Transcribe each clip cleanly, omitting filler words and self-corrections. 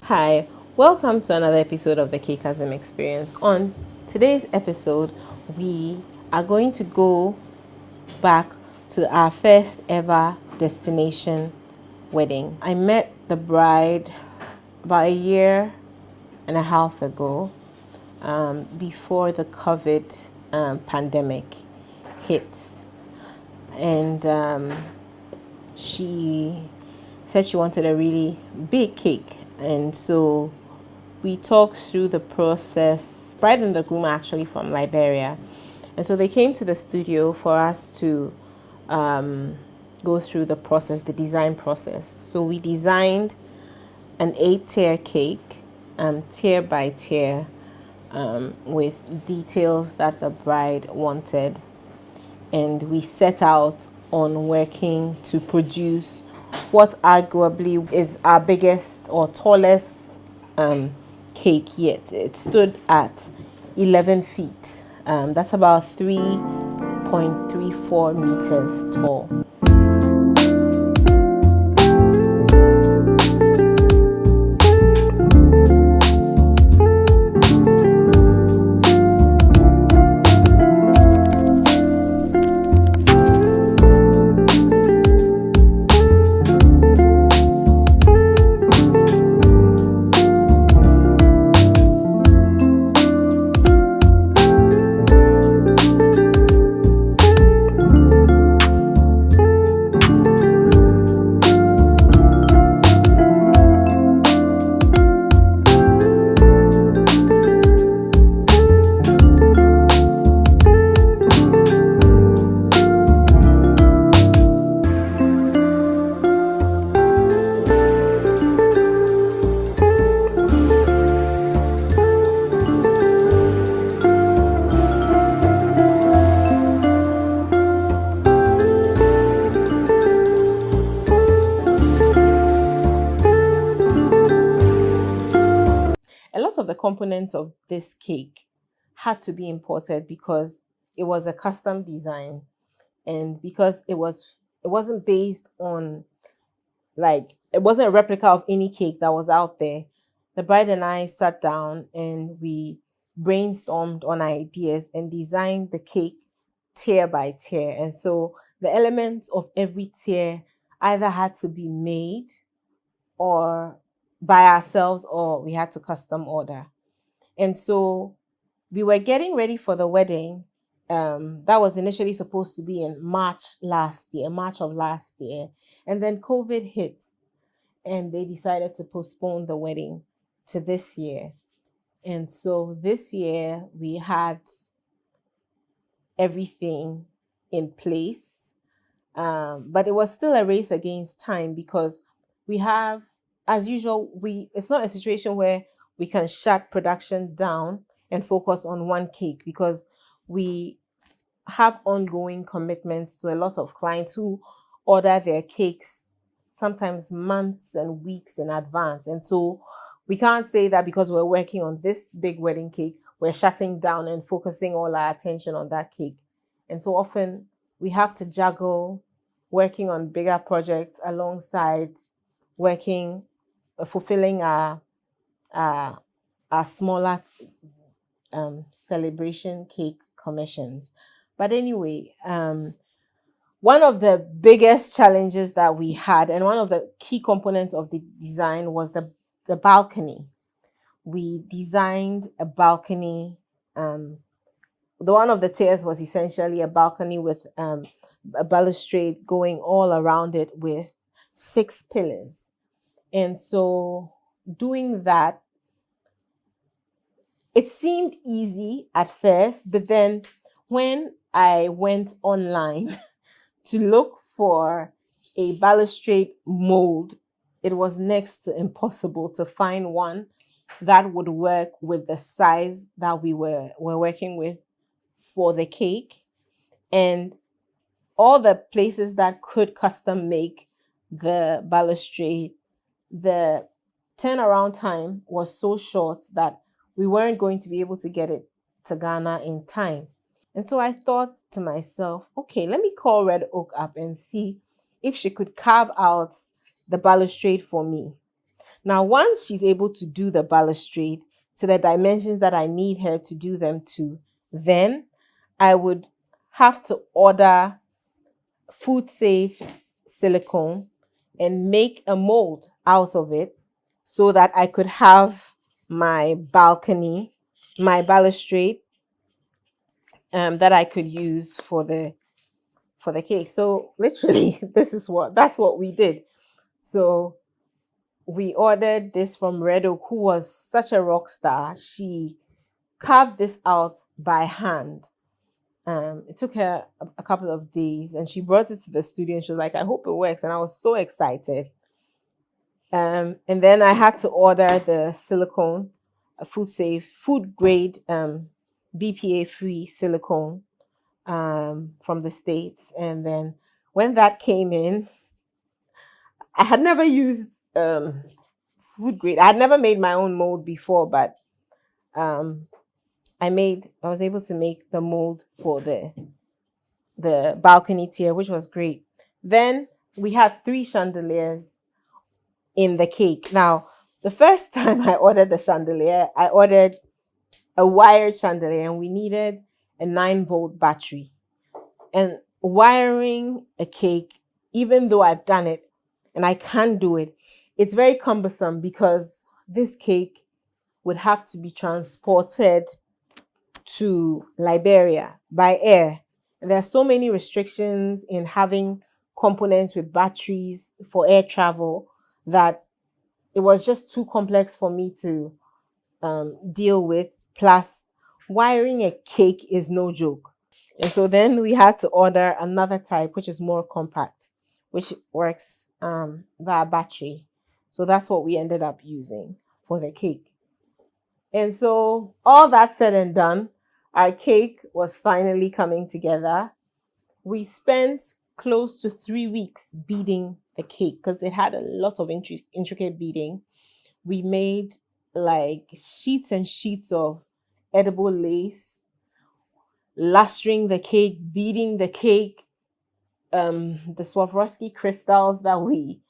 Hi, welcome to another episode of the Kekasm Experience. On today's episode, we are going to go back to our first ever destination wedding. I met the bride about a year and a half ago, before the COVID pandemic hit. And she said she wanted a really big cake. And so we talked through the process. Bride and the groom are actually from Liberia. And so they came to the studio for us to go through the process, the design process. So we designed an 8-tier cake, tier by tier, with details that the bride wanted. And we set out on working to produce what arguably is our biggest or tallest cake yet. It stood at 11 feet. That's about 3.34 meters tall. A lot of the components of this cake had to be imported because it was a custom design, and because it wasn't based on, like, it wasn't a replica of any cake that was out there. The bride and I sat down and we brainstormed on ideas and designed the cake tier by tier. And so the elements of every tier either had to be made or by ourselves, or we had to custom order. And so we were getting ready for the wedding. That was initially supposed to be in March of last year. And then COVID hit and they decided to postpone the wedding to this year. And so this year we had everything in place. But it was still a race against time because we have, as usual, it's not a situation where we can shut production down and focus on one cake, because we have ongoing commitments to a lot of clients who order their cakes sometimes months and weeks in advance. And so we can't say that because we're working on this big wedding cake, we're shutting down and focusing all our attention on that cake. And so often we have to juggle working on bigger projects alongside working, fulfilling our, our smaller celebration cake commissions. But anyway, one of the biggest challenges that we had, and one of the key components of the design, was the balcony. We designed a balcony. The one of the tiers was essentially a balcony with a balustrade going all around it with 6 pillars. And so doing that, it seemed easy at first, but then when I went online to look for a balustrade mold, it was next to impossible to find one that would work with the size that were working with for the cake. And all the places that could custom make the balustrade, the turnaround time was so short that we weren't going to be able to get it to Ghana in time. And so I thought to myself, okay, let me call Red Oak up and see if she could carve out the balustrade for me. Now, once she's able to do the balustrade to the dimensions that I need her to do them to, then I would have to order food safe silicone and make a mold out of it so that I could have my balcony, my balustrade, that I could use for the cake. So literally, that's what we did. So we ordered this from Red Oak, who was such a rock star. She carved this out by hand. It took her a couple of days, and she brought it to the studio and she was like, I hope it works. And I was so excited. And then I had to order the silicone, a food safe, food grade, BPA free silicone, from the States. And then when that came in, I had never used food grade. I had never made my own mold before, but um, I was able to make the mold for the balcony tier, which was great. Then we had 3 chandeliers in the cake. Now, the first time I ordered the chandelier, I ordered a wired chandelier, and we needed a 9-volt battery. And wiring a cake, even though I've done it and I can do it, it's very cumbersome because this cake would have to be transported to Liberia by air. And there are so many restrictions in having components with batteries for air travel that it was just too complex for me to deal with. Plus, wiring a cake is no joke. And so then we had to order another type, which is more compact, which works via battery. So that's what we ended up using for the cake. And so all that said and done, our cake was finally coming together. We spent close to 3 weeks beating the cake because it had a lot of intricate beating. We made like sheets and sheets of edible lace, lustering the cake, beating the cake, the Swarovski crystals that we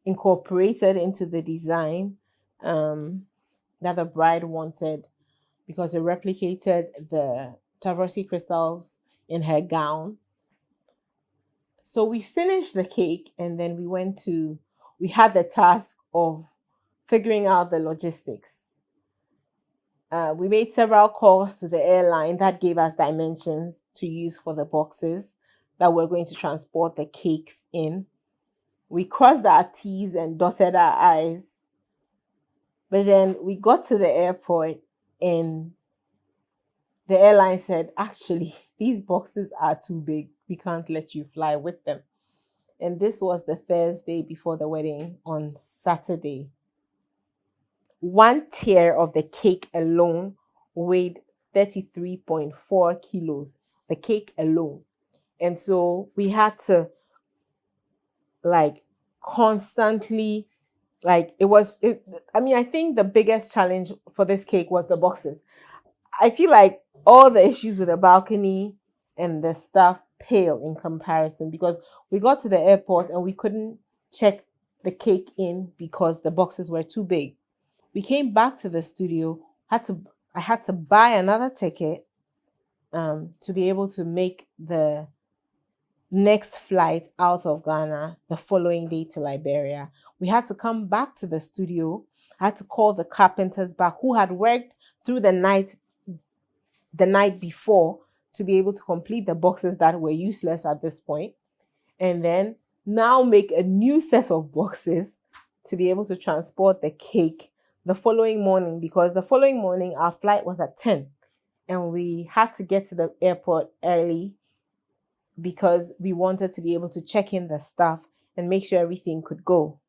incorporated into the design, that the bride wanted, because it replicated the Swarovski crystals in her gown. So we finished the cake, and then we had the task of figuring out the logistics. We made several calls to the airline that gave us dimensions to use for the boxes that we're going to transport the cakes in. We crossed our T's and dotted our I's. But then we got to the airport and the airline said, actually, these boxes are too big. We can't let you fly with them. And this was the Thursday before the wedding on Saturday. 1 tier of the cake alone weighed 33.4 kilos. The cake alone. And so we had to constantly, I think the biggest challenge for this cake was the boxes. I feel like all the issues with the balcony and the stuff pale in comparison, because we got to the airport and we couldn't check the cake in because the boxes were too big. We came back to the studio. I had to buy another ticket to be able to make the next flight out of Ghana the following day to Liberia. We had to come back to the studio. I had to call the carpenters back who had worked through the night before to be able to complete the boxes that were useless at this point. And then now make a new set of boxes to be able to transport the cake the following morning, because the following morning our flight was at 10 and we had to get to the airport early because we wanted to be able to check in the stuff and make sure everything could go.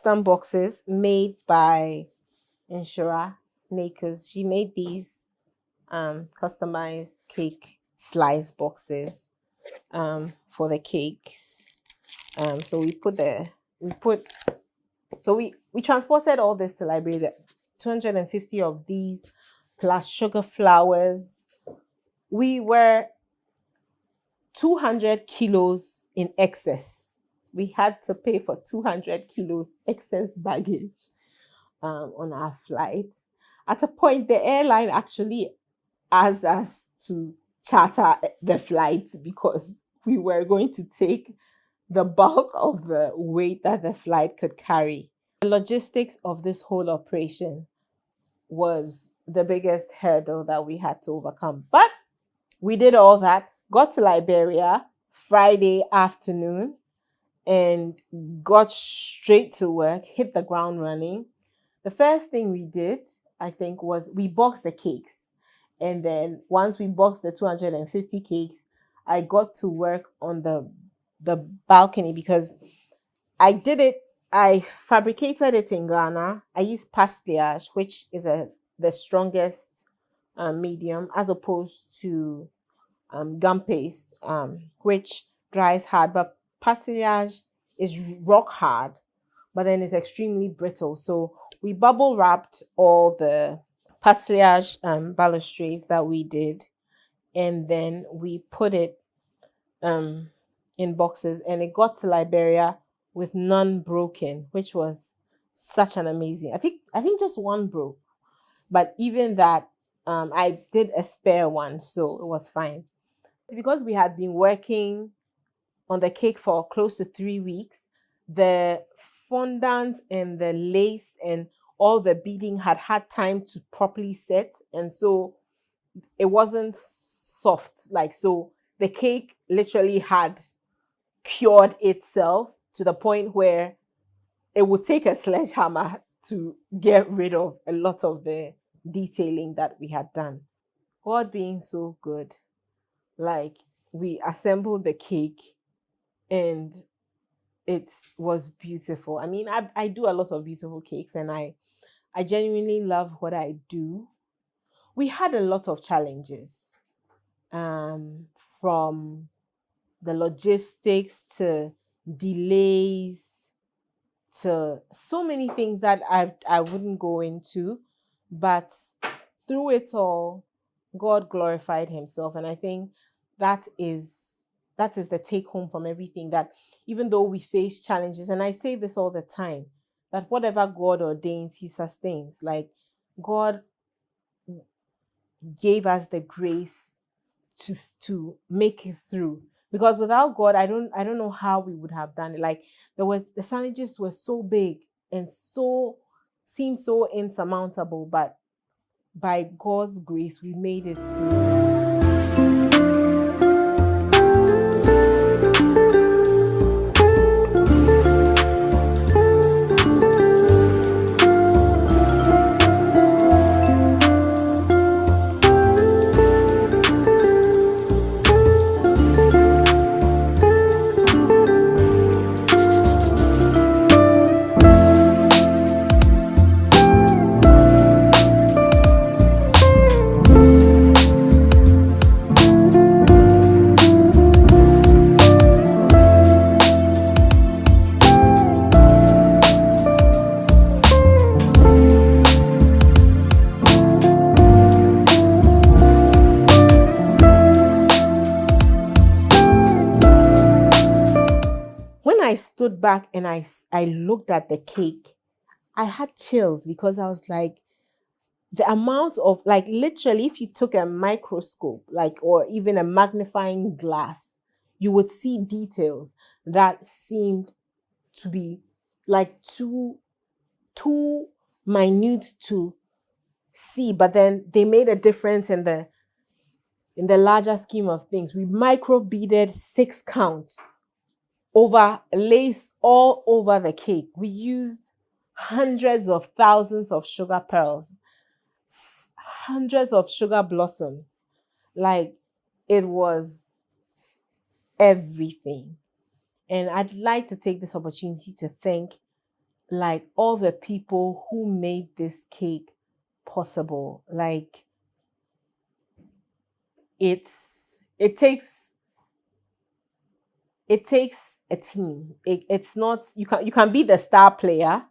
custom boxes made by Inshura Nakers. She made these customized cake slice boxes for the cakes. So we transported all this to Liberia. 250 of these plus sugar flowers. We were 200 kilos in excess. We had to pay for 200 kilos excess baggage on our flights. At a point, the airline actually asked us to charter the flights because we were going to take the bulk of the weight that the flight could carry. The logistics of this whole operation was the biggest hurdle that we had to overcome. But we did all that, got to Liberia Friday afternoon, and got straight to work, hit the ground running. The first thing we did, I think, was we boxed the cakes. And then once we boxed the 250 cakes, I got to work on the balcony because I fabricated it in Ghana. I used pastillage, which is the strongest medium, as opposed to gum paste, which dries hard. But pastillage is rock hard, but then it's extremely brittle. So we bubble wrapped all the pastillage balustrades that we did, and then we put it um, in boxes, and it got to Liberia with none broken, which was such an amazing. I think just one broke, but even that, I did a spare one, so it was fine. Because we had been working on the cake for close to 3 weeks, the fondant and the lace and all the beading had time to properly set, and so it wasn't soft. Like, so the cake literally had cured itself to the point where it would take a sledgehammer to get rid of a lot of the detailing that we had done. God being so good, like, we assembled the cake and it was beautiful. I mean, I do a lot of beautiful cakes, and I genuinely love what I do. We had a lot of challenges, from the logistics to delays to so many things that I wouldn't go into, but through it all, God glorified Himself, and I think that is the take home from everything. That even though we face challenges, and I say this all the time, that whatever God ordains, He sustains. Like, God gave us the grace to make it through, because without God, I don't know how we would have done it. Like, the challenges were so big and so seemed so insurmountable, but by God's grace we made it through. When I stood back and I looked at the cake, I had chills, because I was like, the amount of, like, literally, if you took a microscope, like, or even a magnifying glass, you would see details that seemed to be like too minute to see, but then they made a difference in the larger scheme of things. We micro beaded 6 counts over lace all over the cake. We used hundreds of thousands of sugar pearls, hundreds of sugar blossoms. Like, it was everything. And I'd like to take this opportunity to thank like all the people who made this cake possible. Like it takes a team. It's not, you can be the star player,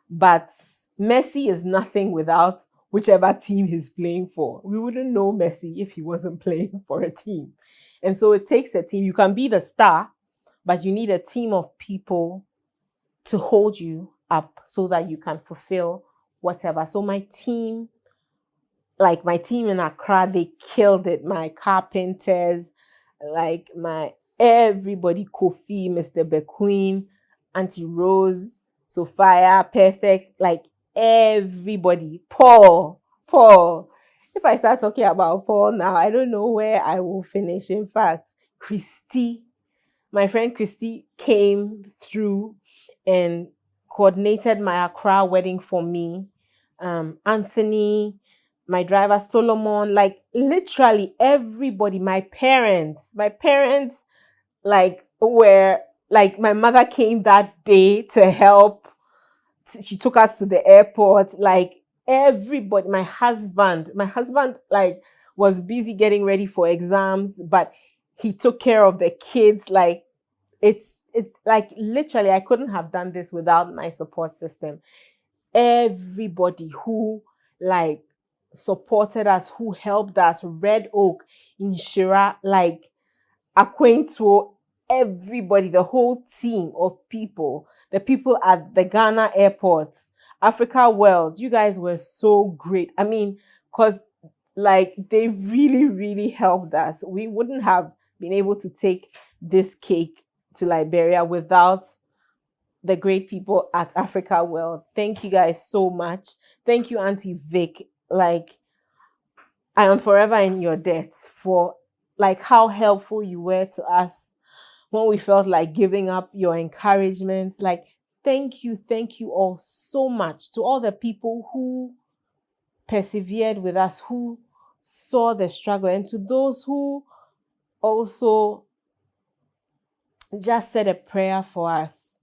but Messi is nothing without whichever team he's playing for. We wouldn't know Messi if he wasn't playing for a team. And so it takes a team. You can be the star, but you need a team of people to hold you up so that you can fulfill whatever. So my team in Accra, they killed it. My carpenters, like my everybody, Kofi, Mr. Bequeen, Auntie Rose, Sophia, Perfect, like everybody. Paul. If I start talking about Paul now, I don't know where I will finish. In fact, Christy, my friend Christy came through and coordinated my Accra wedding for me. Anthony, my driver Solomon, like literally everybody, my parents like were like my mother came that day to help. She took us to the airport, like everybody, my husband like was busy getting ready for exams, but he took care of the kids. Like it's like literally I couldn't have done this without my support system. Everybody who like supported us, who helped us, Red Oak, Inshira, like Acquainto, everybody, the whole team of people, the people at the Ghana airport, Africa World, you guys were so great. I mean, because like they really, really helped us. We wouldn't have been able to take this cake to Liberia without the great people at Africa World. Thank you guys so much. Thank you, Auntie Vic. Like, I am forever in your debt for like how helpful you were to us when we felt like giving up, your encouragement. Like, thank you all so much to all the people who persevered with us, who saw the struggle, and to those who also just said a prayer for us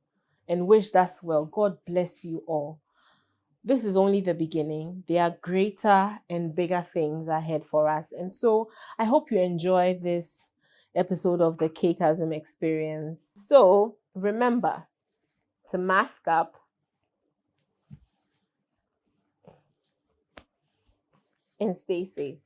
and wished us well. God bless you all. This is only the beginning. There are greater and bigger things ahead for us. And so I hope you enjoy this episode of the Cakeism experience. So remember to mask up and stay safe.